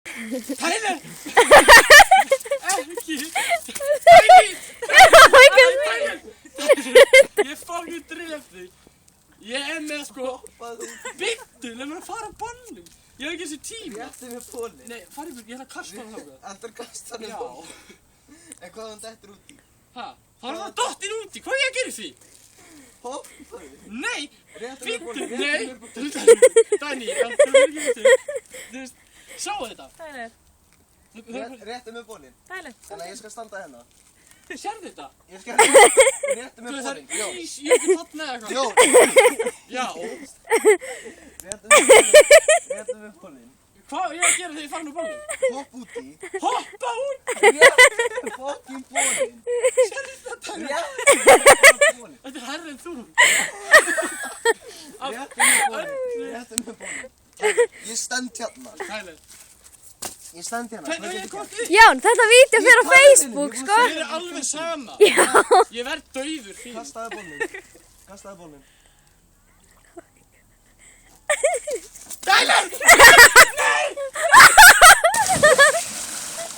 Tyler! Ekki! Tyler! Ég fucking dref þig. Ég með sko... Bittu, leið mér að fara á bannum. Ég hef ekki þessi tíma. Réttu mér bólinn. Nei, farið mér, ég ætla að kasta hann þáka. Ætlar að kasta hann bólinn. En hvað hann dettur úti? Hæ? Hann var dottin úti, hvað er ég að gera því? Hoppaðu. Nei! Réttu mér bólinn, Nei! réttu mér bólinn. Dani, það er ekki þetta. Þú veist, sáu þetta? Tyler. Réttu mér bólinn. Tyler. Þannig að ég skal standa hérna. Sérðu þetta? Ég skal réttu mér Það er bólinn. Jó. ís, ég er ekki þarna eða eitthvað. Jó. Já. Réttu mér bólinn. Réttu mér bólinn. Hvað er ég að gera þegar ég fann úr bólinn? Hopp úti. Hoppa út! Réttu fokkin bólinn. Sérðu þetta? Réttu bólinn. Þetta er hærri en þú. Réttu mér bólinn. Réttu mér bólinn. Ég stend hérna. Tyler. Ég stend hérna. Hvernig er ég komið þig? Ján, þetta vídeo fyrir á Facebook, sko. Þið eru alveg sama. Já. Ég verð dauður fyrir. Kastaðu bólinn. Kastaðu bólinn.